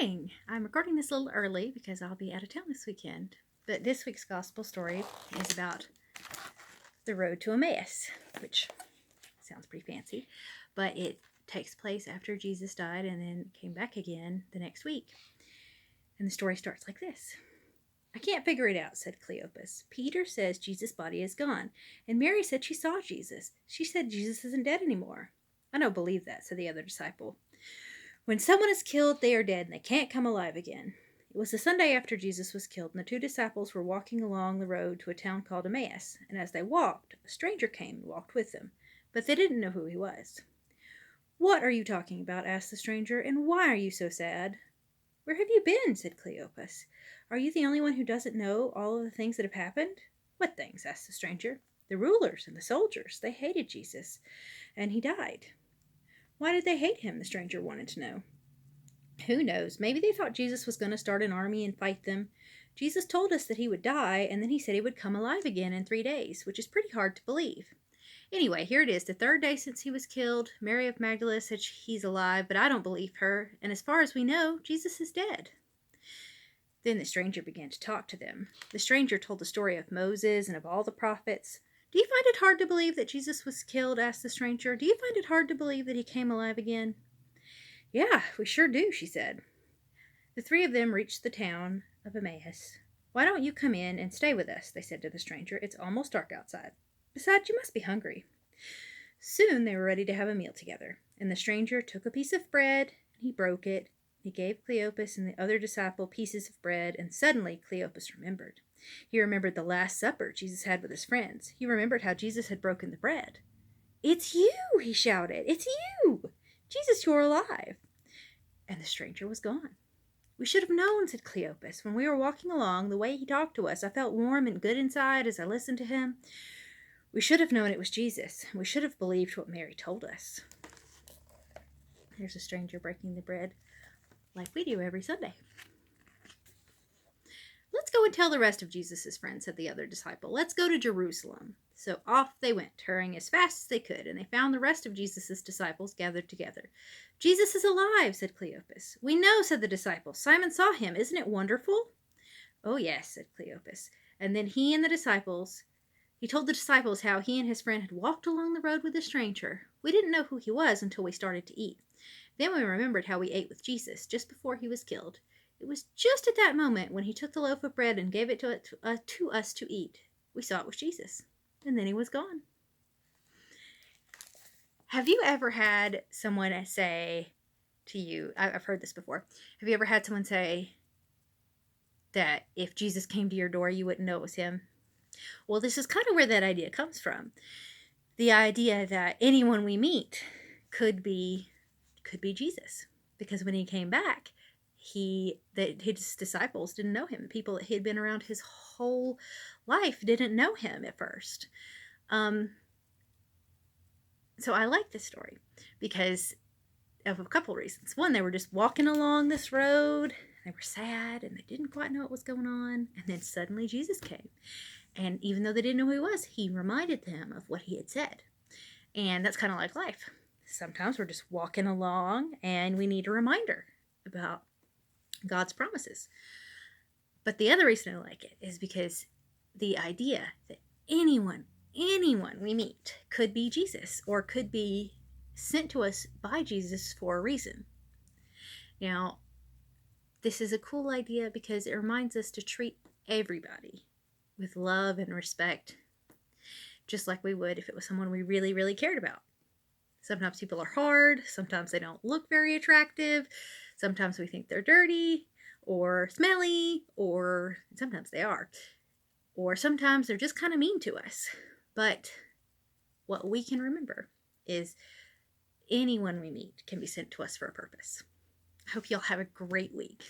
morning. I'm recording this a little early because I'll be out of town this weekend. But this week's gospel story is about the road to Emmaus, which sounds pretty fancy, but it takes place after Jesus died and then came back again the next week. And the story starts like this. "I can't figure it out," said Cleopas. "Peter says Jesus' body is gone, and Mary said she saw Jesus. She said Jesus isn't dead anymore." "I don't believe that," said the other disciple. "When someone is killed, they are dead, and they can't come alive again." It was the Sunday after Jesus was killed, and the two disciples were walking along the road to a town called Emmaus. And as they walked, a stranger came and walked with them, but they didn't know who he was. "What are you talking about?" asked the stranger, "and why are you so sad?" "Where have you been?" said Cleopas. "Are you the only one who doesn't know all of the things that have happened?" "What things?" asked the stranger. "The rulers and the soldiers. They hated Jesus, and he died." "Why did they hate him?" the stranger wanted to know. "Who knows? Maybe they thought Jesus was going to start an army and fight them. Jesus told us that he would die, and then he said he would come alive again in 3 days, which is pretty hard to believe. Anyway, here it is, the 3rd day since he was killed. Mary of Magdala said he's alive, but I don't believe her, and as far as we know, Jesus is dead." Then the stranger began to talk to them. The stranger told the story of Moses and of all the prophets. "Do you find it hard to believe that Jesus was killed?" asked the stranger. "Do you find it hard to believe that he came alive again?" "Yeah, we sure do," she said. The 3 of them reached the town of Emmaus. "Why don't you come in and stay with us?" they said to the stranger. "It's almost dark outside. Besides, you must be hungry." Soon they were ready to have a meal together, and the stranger took a piece of bread, and he broke it. He gave Cleopas and the other disciple pieces of bread, and suddenly Cleopas remembered. He remembered the Last Supper Jesus had with his friends. He remembered how Jesus had broken the bread. "It's you!" he shouted. "It's you! Jesus, you're alive!" And the stranger was gone. "We should have known," said Cleopas. "When we were walking along, the way he talked to us, I felt warm and good inside as I listened to him. We should have known it was Jesus. We should have believed what Mary told us." There's a stranger breaking the bread like we do every Sunday. "Let's go and tell the rest of Jesus' friends," said the other disciple. "Let's go to Jerusalem." So off they went, hurrying as fast as they could, and they found the rest of Jesus' disciples gathered together. "Jesus is alive," said Cleopas. "We know," said the disciples. "Simon saw him. Isn't it wonderful?" "Oh, yes," said Cleopas. And then he told the disciples how he and his friend had walked along the road with a stranger. "We didn't know who he was until we started to eat. Then we remembered how we ate with Jesus just before he was killed. It was just at that moment when he took the loaf of bread and gave it to us to eat. We saw it was Jesus. And then he was gone." Have you ever had someone say to you, I've heard this before, have you ever had someone say that if Jesus came to your door, you wouldn't know it was him? Well, this is kind of where that idea comes from. The idea that anyone we meet could be Jesus, because when he came back, his disciples didn't know him. The people that he had been around his whole life didn't know him at first. So I like this story because of a couple reasons. One, they were just walking along this road. They were sad and they didn't quite know what was going on. And then suddenly Jesus came. And even though they didn't know who he was, he reminded them of what he had said. And that's kind of like life. Sometimes we're just walking along and we need a reminder about God's promises. But the other reason I like it is because the idea that anyone we meet could be Jesus or could be sent to us by Jesus for a reason. Now, this is a cool idea because it reminds us to treat everybody with love and respect, just like we would if it was someone we really, really cared about. Sometimes people are hard. Sometimes they don't look very attractive. Sometimes we think they're dirty or smelly, or sometimes they are. Or sometimes they're just kind of mean to us. But what we can remember is anyone we meet can be sent to us for a purpose. I hope y'all have a great week.